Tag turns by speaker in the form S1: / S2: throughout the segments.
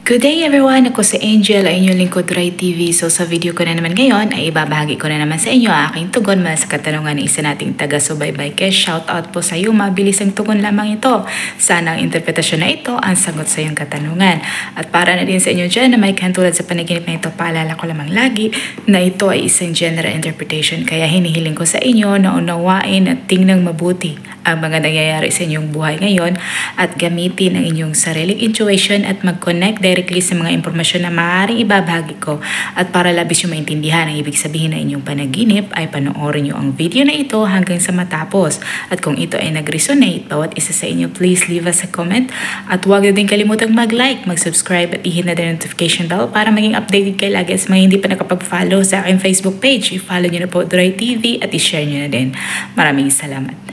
S1: Good day everyone! Ako si Angel, ay inyong lingkod Ray TV. So sa video ko na naman ngayon ay ibabahagi ko na naman sa inyo ang aking tugon mula sa katanungan ng isa nating taga-subaybay. Kaya shout out po sa iyo, mabilis ang tugon lamang ito. Sana ang interpretasyon na ito ang sagot sa iyong katanungan. At para na din sa inyo dyan na may katulad sa panaginip na ito, paalala ko lamang lagi na ito ay isang general interpretation. Kaya hinihiling ko sa inyo na unawain at tingnan mabuti ang mga nangyayari sa inyong buhay ngayon at gamitin ang inyong sariling intuition at mag-connect directly sa mga impormasyon na maaaring ibabahagi ko. At para labis yung maintindihan ang ibig sabihin ng inyong panaginip ay panoorin nyo ang video na ito hanggang sa matapos. At kung ito ay nag-resonate, bawat isa sa inyo, please leave us a comment. At huwag na din kalimutang mag-like, mag-subscribe at i-hit na din notification bell para maging updated kayo lagi. At mga hindi pa nakapag-follow sa aking Facebook page, i-follow nyo na po Ray TV at i-share nyo na din. Maraming salamat.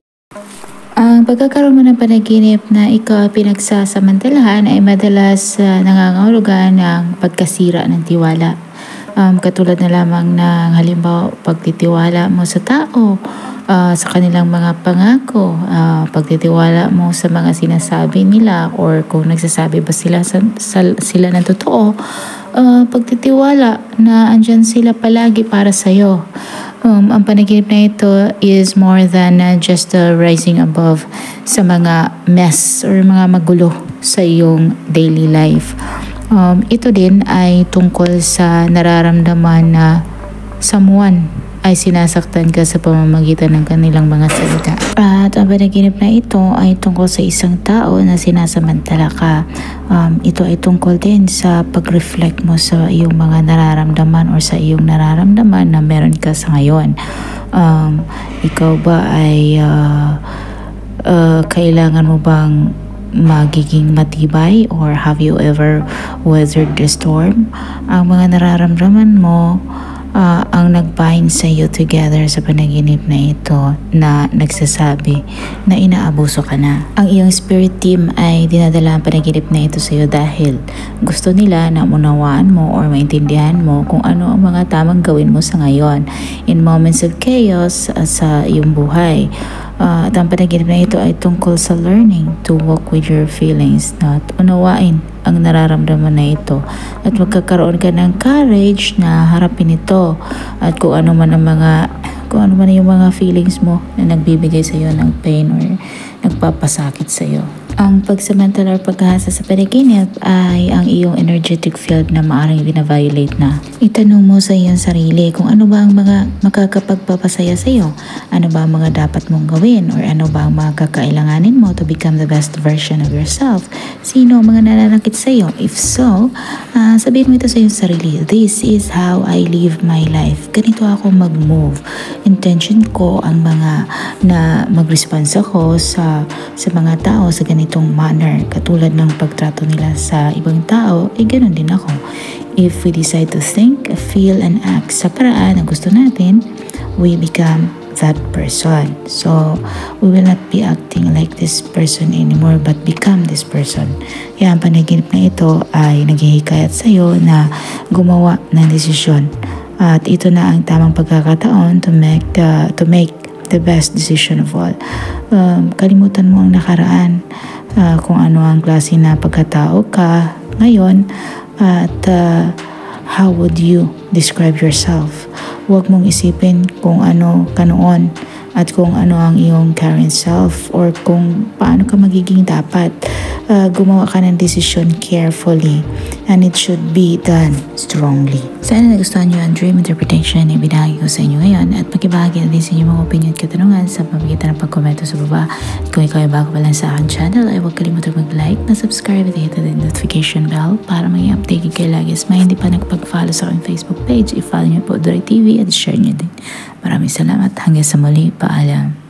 S2: Ang pagkakaroon mo ng panaginip na ikaw pinagsasamantalahan ay madalas nangangahulugan ng pagkasira ng tiwala. Katulad na lamang ng halimbawa pagtitiwala mo sa tao, sa kanilang mga pangako, pagtitiwala mo sa mga sinasabi nila or kung nagsasabi ba sila ng totoo, pagtitiwala na andyan sila palagi para sa'yo. Ang panaginip na ito is more than just rising above sa mga mess or mga magulo sa iyong daily life. Ito din ay tungkol sa nararamdaman na someone ay sinasaktan ka sa pamamagitan ng kanilang mga salita. At ang panaginip na ito ay tungkol sa isang tao na sinasamantala ka. Ito ay tungkol din sa pag-reflect mo sa iyong mga nararamdaman or sa iyong nararamdaman na meron ka sa ngayon. Ikaw ba ay kailangan mo bang magiging matibay or have you ever weathered the storm? Ang mga nararamdaman mo ang nagbind sa iyo together sa panaginip na ito na nagsasabi na inaabuso ka na. Ang iyong spirit team ay dinadala ang panaginip na ito sa iyo dahil gusto nila na unawaan mo or maintindihan mo kung ano ang mga tamang gawin mo sa ngayon in moments of chaos sa iyong buhay. At ang panaginip na ito ay tungkol sa learning to walk with your feelings, not unawain ang nararamdaman na ito at magkakaroon ka ng courage na harapin ito at kung ano man yung mga feelings mo na nagbibigay sa iyo ng pain or nagpapasakit sa iyo. Ang pagsamantala or paghahasa sa panaginip ay ang iyong energetic field na maaaring bina-violate na. Itanong mo sa iyong sarili kung ano ba ang mga makakapagpapasaya sa iyo, ano ba ang mga dapat mong gawin, or ano ba ang mga kakailanganin mo to become the best version of yourself. Sino ang mga nananakit sa iyo? If so, sabihin mo ito sa iyong sarili, this is how I live my life. Ganito ako mag-move. Intention ko ang mga na mag-response ako sa mga tao sa ganitong manner, katulad ng pagtrato nila sa ibang tao, ganoon din ako. If we decide to think, feel, and act sa paraan na gusto natin, we become that person. So, we will not be acting like this person anymore but become this person. Kaya ang panaginip na ito ay naghihikayat sa iyo na gumawa ng desisyon. At ito na ang tamang pagkakataon to make the best decision of all. Kalimutan mo ang nakaraan, kung ano ang klase na pagkatao ka ngayon at how would you describe yourself. Huwag mong isipin kung ano ka noon at kung ano ang iyong current self or kung paano ka magiging dapat. Gumawa ka ng decision carefully and it should be done strongly. Sana nagustuhan nyo ang dream interpretation na ibinahagi ko sa inyo ngayon at makibahagi na din sa inyo mga opinion at katanungan sa pamagitan ng pagkomento sa baba. At kung ikaw ay bago pa lang sa aking channel ay huwag kalimutan mag-like, na-subscribe at hit the notification bell para maging updated kayo lagi. At may hindi pa nagpag-follow sa aking Facebook page, i-follow nyo po Ray TV at share nyo din. Maraming salamat. Hanggang sa muli. Paalam.